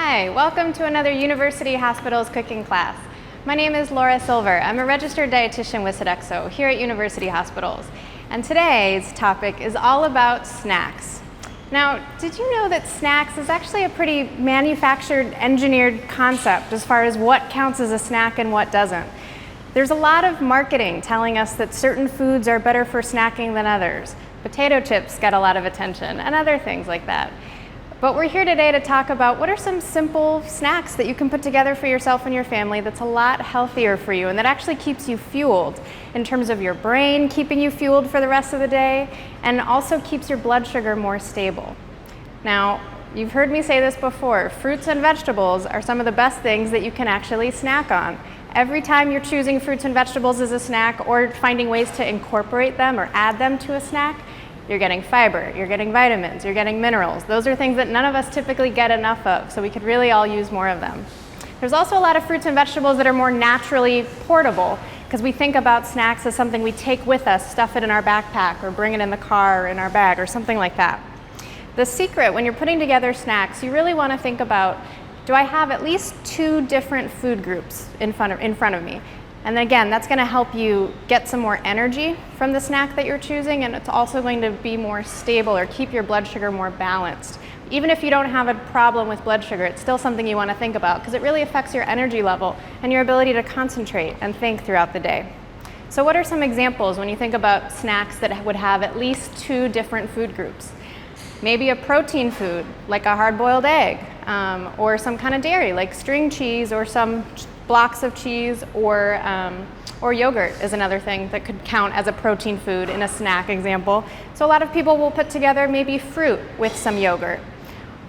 Hi, welcome to another University Hospitals cooking class. My name is Laura Silver. I'm a registered dietitian with Sodexo here at University Hospitals. And today's topic is all about snacks. Now, did you know that snacks is actually a pretty manufactured, engineered concept as far as what counts as a snack and what doesn't? There's a lot of marketing telling us that certain foods are better for snacking than others. Potato chips get a lot of attention and other things like that. But we're here today to talk about what are some simple snacks that you can put together for yourself and your family that's a lot healthier for you and that actually keeps you fueled in terms of your brain keeping you fueled for the rest of the day and also keeps your blood sugar more stable. Now, you've heard me say this before, fruits and vegetables are some of the best things that you can actually snack on. Every time you're choosing fruits and vegetables as a snack or finding ways to incorporate them or add them to a snack, you're getting fiber, you're getting vitamins, you're getting minerals. Those are things that none of us typically get enough of, so we could really all use more of them. There's also a lot of fruits and vegetables that are more naturally portable because we think about snacks as something we take with us, stuff it in our backpack or bring it in the car or in our bag or something like that. The secret when you're putting together snacks, you really want to think about, do I have at least 2 different food groups in front of me? And then again, that's going to help you get some more energy from the snack that you're choosing, and it's also going to be more stable or keep your blood sugar more balanced. Even if you don't have a problem with blood sugar, it's still something you want to think about because it really affects your energy level and your ability to concentrate and think throughout the day. So what are some examples when you think about snacks that would have at least 2 different food groups? Maybe a protein food like a hard-boiled egg, or some kind of dairy like string cheese or some blocks of cheese, or yogurt is another thing that could count as a protein food in a snack example. So a lot of people will put together maybe fruit with some yogurt,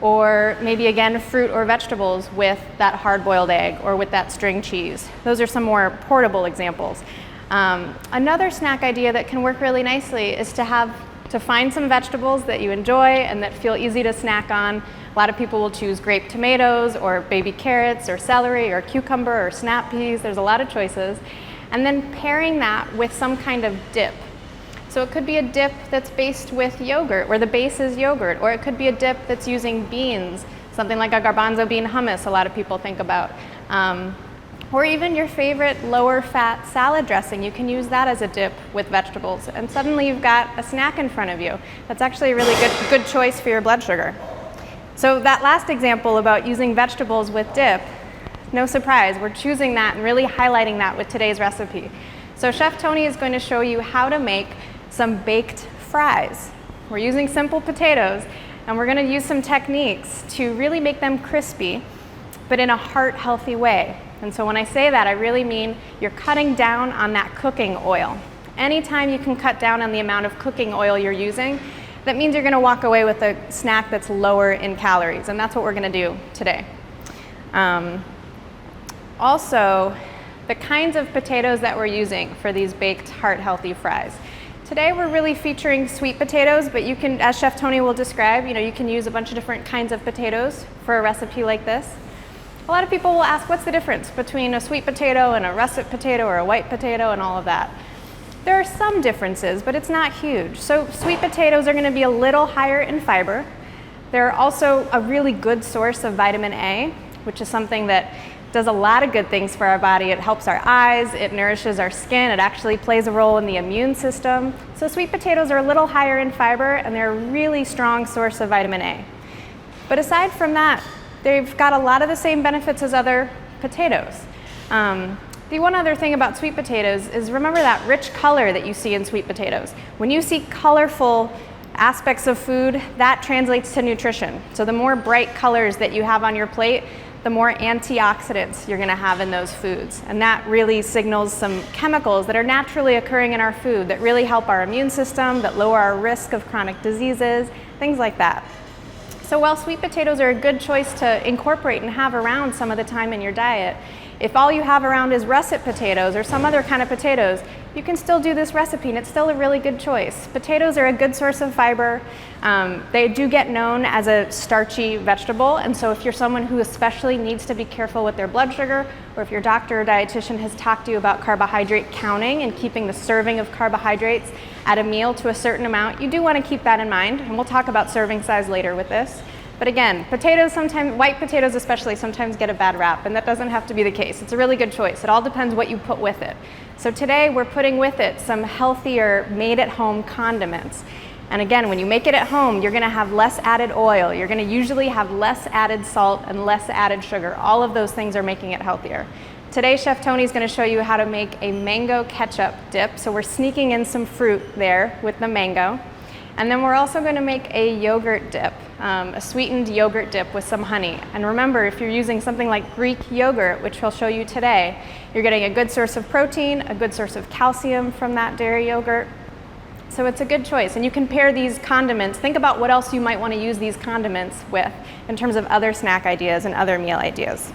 or maybe again fruit or vegetables with that hard-boiled egg or with that string cheese. Those are some more portable examples. Another snack idea that can work really nicely is to find some vegetables that you enjoy and that feel easy to snack on. A lot of people will choose grape tomatoes or baby carrots or celery or cucumber or snap peas. There's a lot of choices. And then pairing that with some kind of dip. So it could be a dip that's based with yogurt, where the base is yogurt, or it could be a dip that's using beans, something like a garbanzo bean hummus a lot of people think about. Or even your favorite lower fat salad dressing, you can use that as a dip with vegetables. And suddenly you've got a snack in front of you. That's actually a really good choice for your blood sugar. So that last example about using vegetables with dip, no surprise, we're choosing that and really highlighting that with today's recipe. So Chef Tony is going to show you how to make some baked fries. We're using simple potatoes and we're going to use some techniques to really make them crispy, but in a heart-healthy way. And so when I say that, I really mean you're cutting down on that cooking oil. Anytime you can cut down on the amount of cooking oil you're using, that means you're going to walk away with a snack that's lower in calories, and that's what we're going to do today. Also, the kinds of potatoes that we're using for these baked heart-healthy fries. Today we're really featuring sweet potatoes, but you can, as Chef Tony will describe, you can use a bunch of different kinds of potatoes for a recipe like this. A lot of people will ask, what's the difference between a sweet potato and a russet potato or a white potato and all of that? There are some differences, but it's not huge. So sweet potatoes are going to be a little higher in fiber. They're also a really good source of vitamin A, which is something that does a lot of good things for our body. It helps our eyes, it nourishes our skin, it actually plays a role in the immune system. So sweet potatoes are a little higher in fiber and they're a really strong source of vitamin A. But aside from that, they've got a lot of the same benefits as other potatoes. The one other thing about sweet potatoes is remember that rich color that you see in sweet potatoes. When you see colorful aspects of food, that translates to nutrition. So the more bright colors that you have on your plate, the more antioxidants you're going to have in those foods. And that really signals some chemicals that are naturally occurring in our food that really help our immune system, that lower our risk of chronic diseases, things like that. So while sweet potatoes are a good choice to incorporate and have around some of the time in your diet, if all you have around is russet potatoes or some other kind of potatoes, you can still do this recipe and it's still a really good choice. Potatoes are a good source of fiber. They do get known as a starchy vegetable, and so if you're someone who especially needs to be careful with their blood sugar, or if your doctor or dietitian has talked to you about carbohydrate counting and keeping the serving of carbohydrates at a meal to a certain amount, you do want to keep that in mind, and we'll talk about serving size later with this. But again, potatoes sometimes, white potatoes especially, sometimes get a bad rap, and that doesn't have to be the case. It's a really good choice. It all depends what you put with it. So today we're putting with it some healthier, made-at-home condiments. And again, when you make it at home, you're gonna have less added oil. You're gonna usually have less added salt and less added sugar. All of those things are making it healthier. Today, Chef Tony's gonna show you how to make a mango ketchup dip. So we're sneaking in some fruit there with the mango. And then we're also gonna make a yogurt dip, a sweetened yogurt dip with some honey. And remember, if you're using something like Greek yogurt, which he'll show you today, you're getting a good source of protein, a good source of calcium from that dairy yogurt. So it's a good choice. And you can pair these condiments. Think about what else you might wanna use these condiments with in terms of other snack ideas and other meal ideas.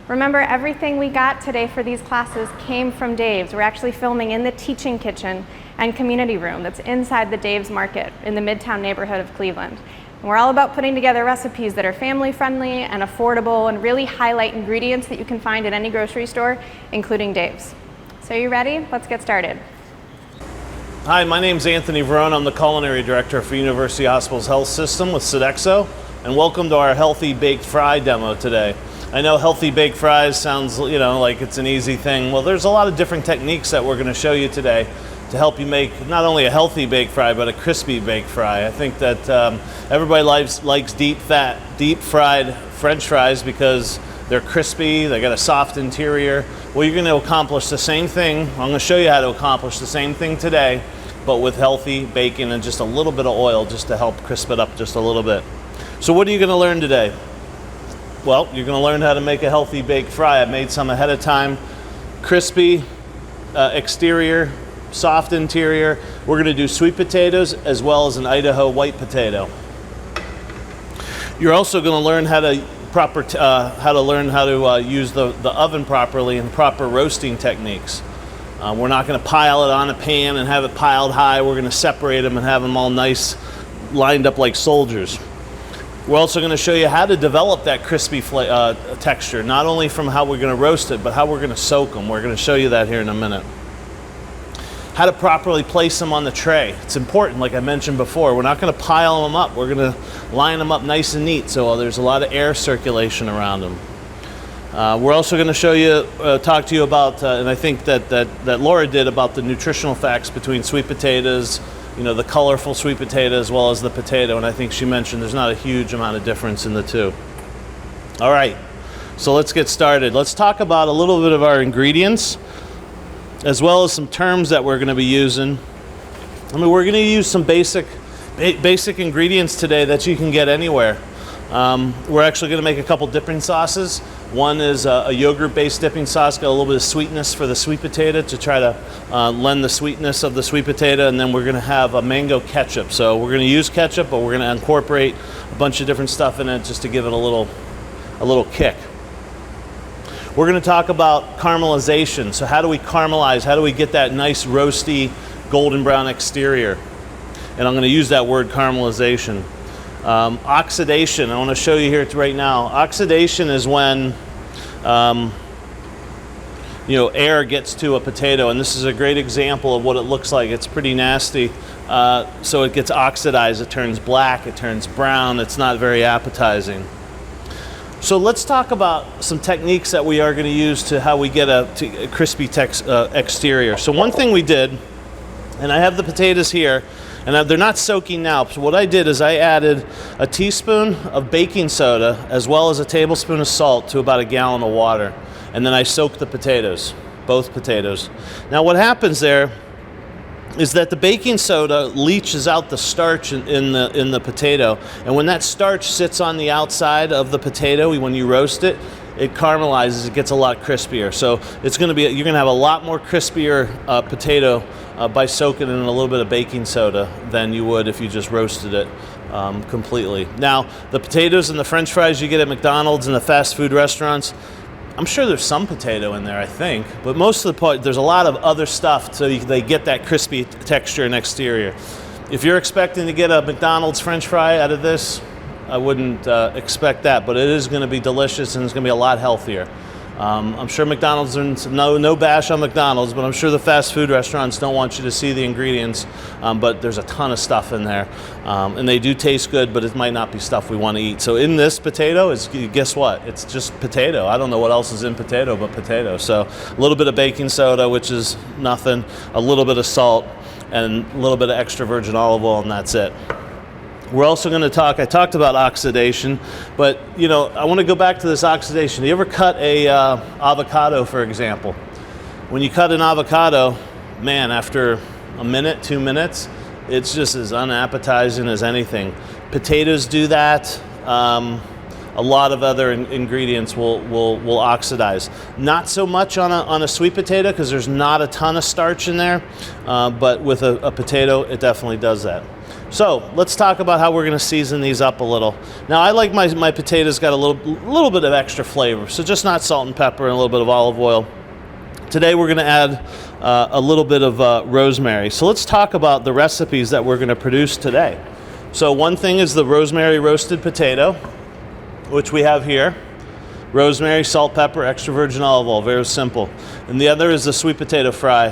Remember, everything we got today for these classes came from Dave's. We're actually filming in the teaching kitchen and community room that's inside the Dave's Market in the Midtown neighborhood of Cleveland. And we're all about putting together recipes that are family friendly and affordable and really highlight ingredients that you can find at any grocery store, including Dave's. So are you ready? Let's get started. Hi, my name's Anthony Verona. I'm the Culinary Director for University Hospital's Health System with Sodexo, and welcome to our Healthy Baked Fry demo today. I know healthy baked fries sounds, like it's an easy thing. Well, there's a lot of different techniques that we're going to show you today to help you make not only a healthy baked fry, but a crispy baked fry. I think that everybody likes deep fried French fries because they're crispy, they got a soft interior. Well, you're going to accomplish the same thing. I'm going to show you how to accomplish the same thing today, but with healthy bacon and just a little bit of oil just to help crisp it up just a little bit. So what are you going to learn today? Well, you're going to learn how to make a healthy baked fry. I made some ahead of time. Crispy exterior, soft interior. We're going to do sweet potatoes as well as an Idaho white potato. You're also going to learn how to use the oven properly and proper roasting techniques. We're not going to pile it on a pan and have it piled high. We're going to separate them and have them all nice, lined up like soldiers. We're also going to show you how to develop that crispy texture, not only from how we're going to roast it, but how we're going to soak them. We're going to show you that here in a minute. How to properly place them on the tray. It's important, like I mentioned before. We're not going to pile them up. We're going to line them up nice and neat so there's a lot of air circulation around them. We're also going to show you, talk to you about, and I think that Laura did, about the nutritional facts between sweet potatoes, the colorful sweet potato as well as the potato, and I think she mentioned there's not a huge amount of difference in the two. All right, so let's get started. Let's talk about a little bit of our ingredients as well as some terms that we're going to be using. We're going to use some basic ingredients today that you can get anywhere. We're actually going to make a couple dipping sauces. One is a yogurt-based dipping sauce, got a little bit of sweetness for the sweet potato to try to lend the sweetness of the sweet potato, and then we're going to have a mango ketchup. So we're going to use ketchup, but we're going to incorporate a bunch of different stuff in it just to give it a little kick. We're going to talk about caramelization. So how do we caramelize? How do we get that nice roasty golden brown exterior? And I'm going to use that word caramelization. Oxidation, I want to show you here right now. Oxidation is when air gets to a potato, and this is a great example of what it looks like. It's pretty nasty. So it gets oxidized, it turns black, it turns brown, it's not very appetizing. So let's talk about some techniques that we are going to use to how we get a crispy exterior. So one thing we did, and I have the potatoes here, and they're not soaking now. So what I did is I added a teaspoon of baking soda as well as a tablespoon of salt to about a gallon of water. And then I soaked the potatoes, both potatoes. Now what happens there is that the baking soda leaches out the starch in the potato. And when that starch sits on the outside of the potato, when you roast it, it caramelizes, it gets a lot crispier. So it's going to be, you're going to have a lot more crispier potato by soaking in a little bit of baking soda than you would if you just roasted it completely. Now, the potatoes and the French fries you get at McDonald's and the fast food restaurants, I'm sure there's some potato in there, I think, but most of the part, there's a lot of other stuff so they get that crispy texture and exterior. If you're expecting to get a McDonald's French fry out of this, I wouldn't expect that, but it is going to be delicious and it's going to be a lot healthier. I'm sure McDonald's, no bash on McDonald's, but I'm sure the fast food restaurants don't want you to see the ingredients, but there's a ton of stuff in there. And they do taste good, but it might not be stuff we want to eat. So in this potato, guess what? It's just potato. I don't know what else is in potato but potato. So a little bit of baking soda, which is nothing, a little bit of salt, and a little bit of extra virgin olive oil, and that's it. We're also going to I talked about oxidation, but I want to go back to this oxidation. You ever cut a avocado, for example? When you cut an avocado, man, after a minute, 2 minutes, it's just as unappetizing as anything. Potatoes do that. A lot of other ingredients will oxidize. Not so much on a sweet potato because there's not a ton of starch in there, but with a potato, it definitely does that. So let's talk about how we're going to season these up a little. Now I like my potatoes got a little bit of extra flavor, so just not salt and pepper and a little bit of olive oil. Today we're going to add a little bit of rosemary. So let's talk about the recipes that we're going to produce today. So one thing is the rosemary roasted potato, which we have here. Rosemary, salt, pepper, extra virgin olive oil, very simple. And the other is the sweet potato fry.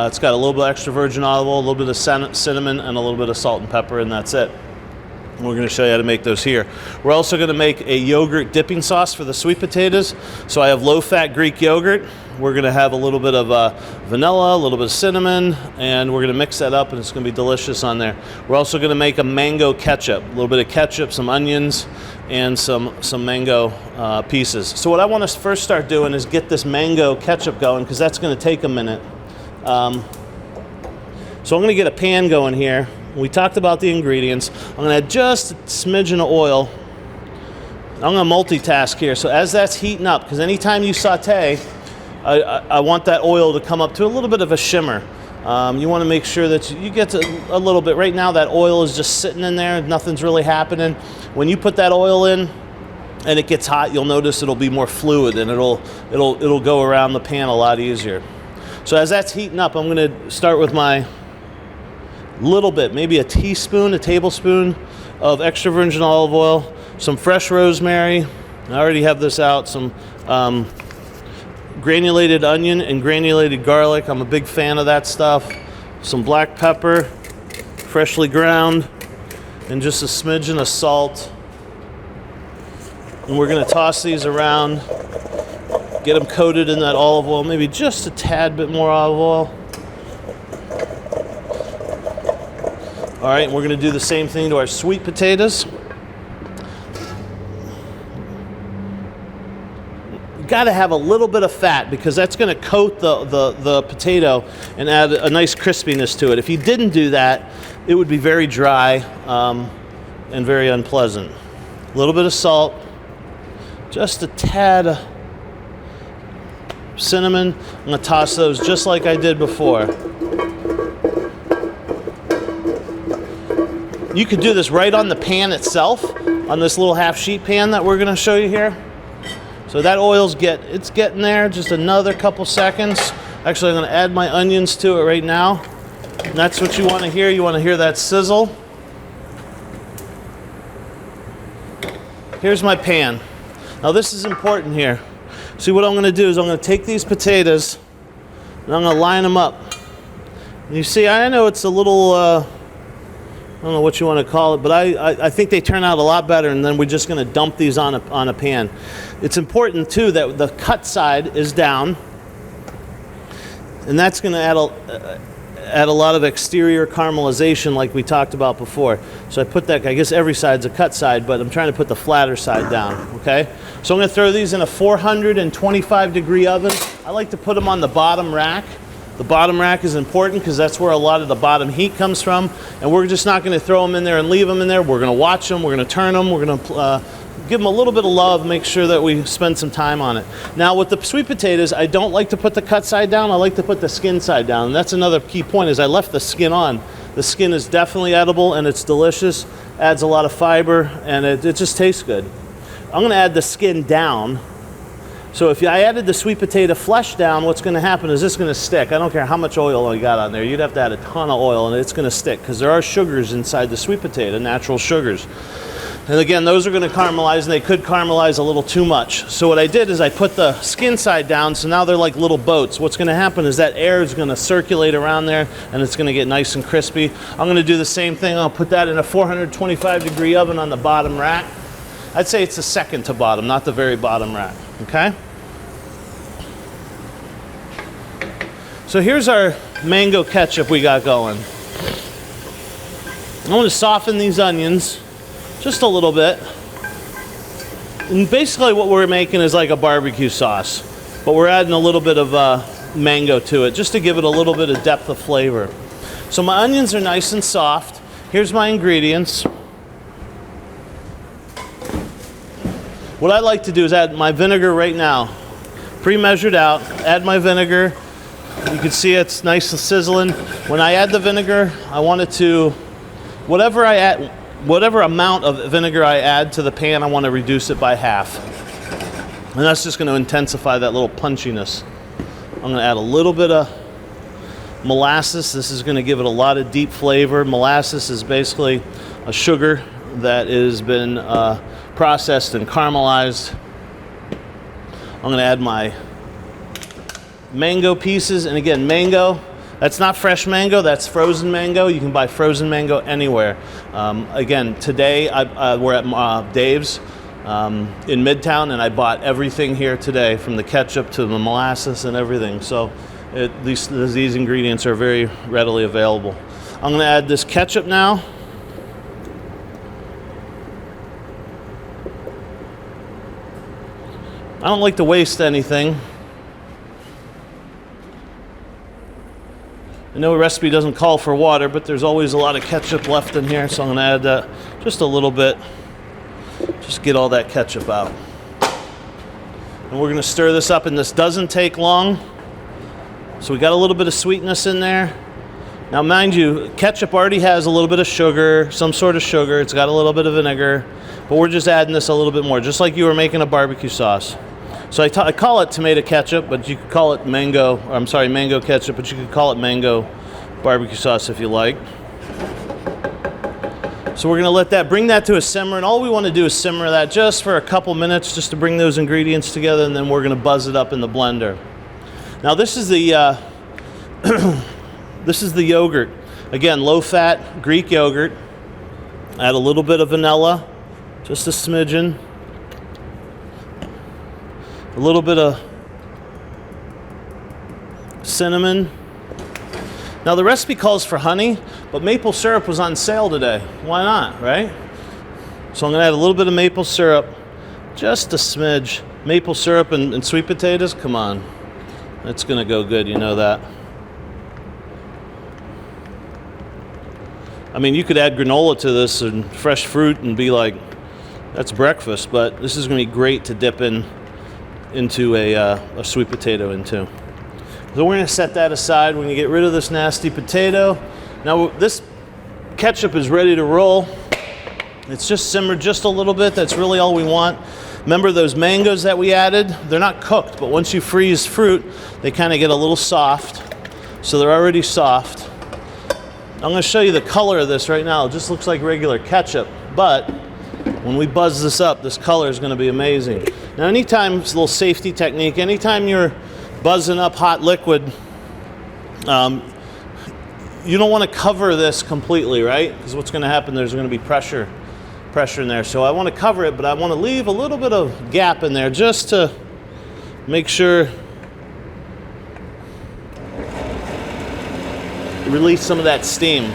It's got a little bit of extra virgin olive oil, a little bit of cinnamon, and a little bit of salt and pepper, and that's it. And we're going to show you how to make those here. We're also going to make a yogurt dipping sauce for the sweet potatoes. So I have low-fat Greek yogurt. We're going to have a little bit of vanilla, a little bit of cinnamon, and we're going to mix that up, and it's going to be delicious on there. We're also going to make a mango ketchup, a little bit of ketchup, some onions, and some mango pieces. So what I want to first start doing is get this mango ketchup going, because that's going to take a minute. So I'm going to get a pan going here. We talked about the ingredients. I'm going to add just a smidgen of oil. I'm going to multitask here. So as that's heating up, because anytime you saute, I want that oil to come up to a little bit of a shimmer. You want to make sure that you get to a little bit. Right now that oil is just sitting in there. Nothing's really happening. When you put that oil in and it gets hot, you'll notice it'll be more fluid and it'll go around the pan a lot easier. So as that's heating up, I'm going to start with my little bit, maybe a tablespoon of extra virgin olive oil, some fresh rosemary. I already have this out. Some granulated onion and granulated garlic. I'm a big fan of that stuff. Some black pepper, freshly ground, and just a smidgen of salt. And we're going to toss these around, get them coated in that olive oil, maybe just a tad bit more olive oil. All right, and we're going to do the same thing to our sweet potatoes. Got to have a little bit of fat because that's going to coat the potato and add a nice crispiness to it. If you didn't do that, it would be very dry and very unpleasant. A little bit of salt, just a tad of cinnamon. I'm going to toss those just like I did before. You could do this right on the pan itself, on this little half sheet pan that we're going to show you here. So that oil's getting there, just another couple seconds. Actually, I'm going to add my onions to it right now. And that's what you want to hear. You want to hear that sizzle. Here's my pan. Now this is important here. See, what I'm going to do is I'm going to take these potatoes and I'm going to line them up. And you see, I know it's a little, I don't know what you want to call it, but I think they turn out a lot better, and then we're just going to dump these on a pan. It's important, too, that the cut side is down, and that's going to add a lot of exterior caramelization like we talked about before. So I put that, I guess every side's a cut side, but I'm trying to put the flatter side down, okay? So I'm going to throw these in a 425-degree oven. I like to put them on the bottom rack. The bottom rack is important because that's where a lot of the bottom heat comes from, and we're just not going to throw them in there and leave them in there. We're going to watch them, we're going to turn them, we're going to give them a little bit of love, make sure that we spend some time on it. Now with the sweet potatoes, I don't like to put the cut side down, I like to put the skin side down, and that's another key point is I left the skin on. The skin is definitely edible and it's delicious, adds a lot of fiber, and it just tastes good. I'm going to add the skin down. So if I added the sweet potato flesh down, what's going to happen is it's going to stick. I don't care how much oil I got on there. You'd have to add a ton of oil and it's going to stick because there are sugars inside the sweet potato, natural sugars. And again, those are going to caramelize, and they could caramelize a little too much. So what I did is I put the skin side down, so now they're like little boats. What's going to happen is that air is going to circulate around there, and it's going to get nice and crispy. I'm going to do the same thing. I'll put that in a 425-degree oven on the bottom rack. I'd say it's the second to bottom, not the very bottom rack, okay? So here's our mango ketchup we got going. I want to soften these onions just a little bit. And basically what we're making is like a barbecue sauce, but we're adding a little bit of mango to it just to give it a little bit of depth of flavor. So my onions are nice and soft. Here's my ingredients. What I like to do is add my vinegar right now. Pre-measured out, add my vinegar. You can see it's nice and sizzling. When I add the vinegar, I want it to, whatever amount of vinegar I add to the pan, I want to reduce it by half. And that's just going to intensify that little punchiness. I'm going to add a little bit of molasses. This is going to give it a lot of deep flavor. Molasses is basically a sugar that has been processed and caramelized. I'm going to add my mango pieces. And again, mango, that's not fresh mango, that's frozen mango. You can buy frozen mango anywhere. Again, today we're at Dave's in Midtown, and I bought everything here today, from the ketchup to the molasses and everything. So these ingredients are very readily available. I'm going to add this ketchup now. I don't like to waste anything. I know a recipe doesn't call for water, but there's always a lot of ketchup left in here, so I'm going to add that just a little bit. Just get all that ketchup out. And we're going to stir this up, and this doesn't take long. So we got a little bit of sweetness in there. Now mind you, ketchup already has a little bit of sugar, some sort of sugar. It's got a little bit of vinegar, but we're just adding this a little bit more, just like you were making a barbecue sauce. So I call it tomato ketchup, but you could call it mango ketchup, but you could call it mango barbecue sauce if you like. So we're going to bring that to a simmer, and all we want to do is simmer that just for a couple minutes, just to bring those ingredients together, and then we're going to buzz it up in the blender. Now this is the this is the yogurt. Again, low-fat Greek yogurt. Add a little bit of vanilla, just a smidgen. A little bit of cinnamon. Now the recipe calls for honey, but maple syrup was on sale today. Why not, right? So I'm going to add a little bit of maple syrup, just a smidge. Maple syrup and sweet potatoes, come on. It's going to go good, you know that. I mean, you could add granola to this and fresh fruit and be like, that's breakfast, but this is going to be great to dip into a sweet potato into. So we're going to set that aside. We're going to get rid of this nasty potato. Now this ketchup is ready to roll. It's just simmered just a little bit. That's really all we want. Remember those mangoes that we added? They're not cooked, but once you freeze fruit, they kind of get a little soft. So they're already soft. I'm going to show you the color of this right now. It just looks like regular ketchup, but when we buzz this up, this color is going to be amazing. Now anytime, it's a little safety technique, anytime you're buzzing up hot liquid, you don't want to cover this completely, right? Because what's going to happen, there's going to be pressure in there. So I want to cover it, but I want to leave a little bit of gap in there just to make sure, release some of that steam.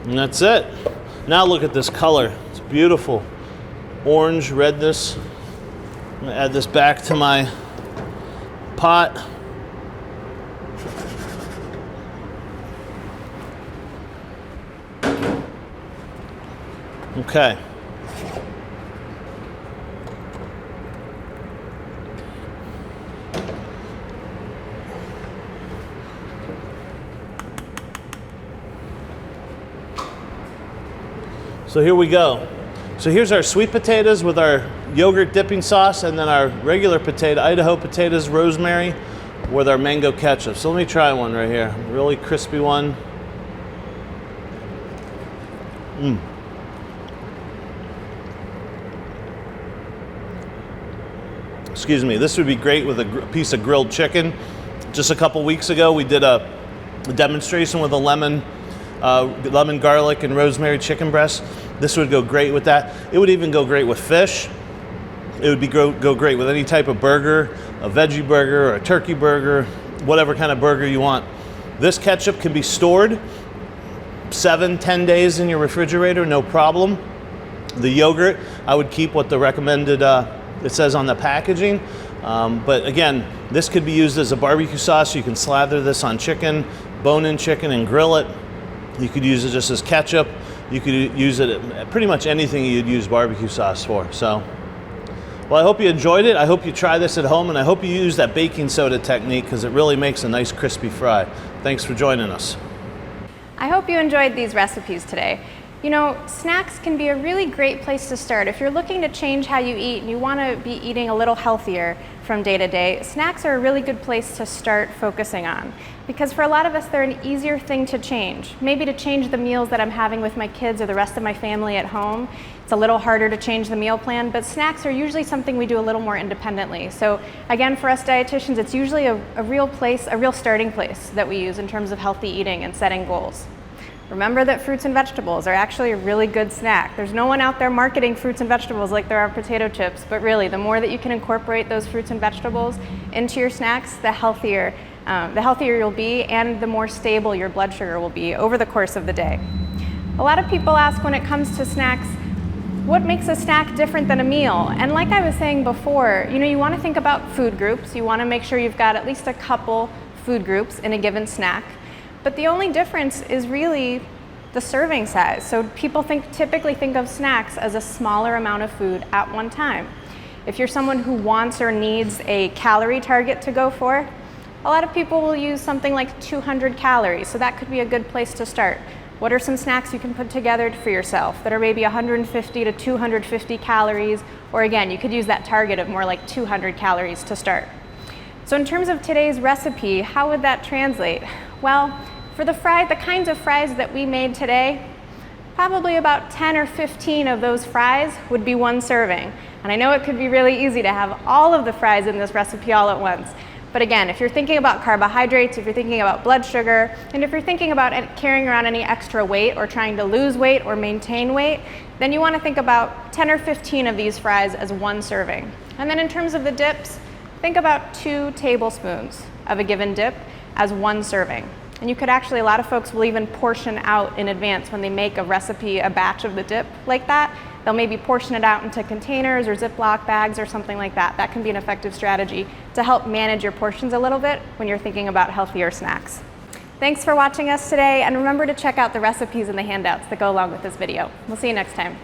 And that's it. Now look at this color. It's beautiful. Orange redness. I'm going to add this back to my pot. Okay. So here we go. So here's our sweet potatoes with our yogurt dipping sauce, and then our regular potato, Idaho potatoes, rosemary, with our mango ketchup. So let me try one right here. Really crispy one. Excuse me, this would be great with a piece of grilled chicken. Just a couple weeks ago, we did a demonstration with a lemon garlic and rosemary chicken breast. This would go great with that. It would even go great with fish. It would go great with any type of burger, a veggie burger or a turkey burger, whatever kind of burger you want. This ketchup can be stored 7-10 days in your refrigerator, no problem. The yogurt, I would keep what the recommended it says on the packaging. But again, this could be used as a barbecue sauce. You can slather this on chicken, bone-in chicken, and grill it. You could use it just as ketchup. You could use it at pretty much anything you'd use barbecue sauce for. So, well, I hope you enjoyed it. I hope you try this at home, and I hope you use that baking soda technique because it really makes a nice crispy fry. Thanks for joining us. I hope you enjoyed these recipes today. You know, snacks can be a really great place to start. If you're looking to change how you eat and you want to be eating a little healthier from day to day, snacks are a really good place to start focusing on. Because for a lot of us, they're an easier thing to change. Maybe to change the meals that I'm having with my kids or the rest of my family at home. It's a little harder to change the meal plan, but snacks are usually something we do a little more independently. So again, for us dietitians, it's usually a real starting place that we use in terms of healthy eating and setting goals. Remember that fruits and vegetables are actually a really good snack. There's no one out there marketing fruits and vegetables like there are potato chips, but really the more that you can incorporate those fruits and vegetables into your snacks, the healthier you'll be and the more stable your blood sugar will be over the course of the day. A lot of people ask when it comes to snacks, what makes a snack different than a meal? And like I was saying before, you want to think about food groups. You want to make sure you've got at least a couple food groups in a given snack. But the only difference is really the serving size. So people typically think of snacks as a smaller amount of food at one time. If you're someone who wants or needs a calorie target to go for, a lot of people will use something like 200 calories. So that could be a good place to start. What are some snacks you can put together for yourself that are maybe 150 to 250 calories? Or again, you could use that target of more like 200 calories to start. So in terms of today's recipe, how would that translate? Well, for the kinds of fries that we made today, probably about 10 or 15 of those fries would be one serving. And I know it could be really easy to have all of the fries in this recipe all at once. But again, if you're thinking about carbohydrates, if you're thinking about blood sugar, and if you're thinking about carrying around any extra weight or trying to lose weight or maintain weight, then you want to think about 10 or 15 of these fries as one serving. And then in terms of the dips, think about 2 tablespoons of a given dip as one serving. And you could actually, a lot of folks will even portion out in advance when they make a recipe, a batch of the dip like that. They'll maybe portion it out into containers or Ziploc bags or something like that. That can be an effective strategy to help manage your portions a little bit when you're thinking about healthier snacks. Thanks for watching us today, and remember to check out the recipes and the handouts that go along with this video. We'll see you next time.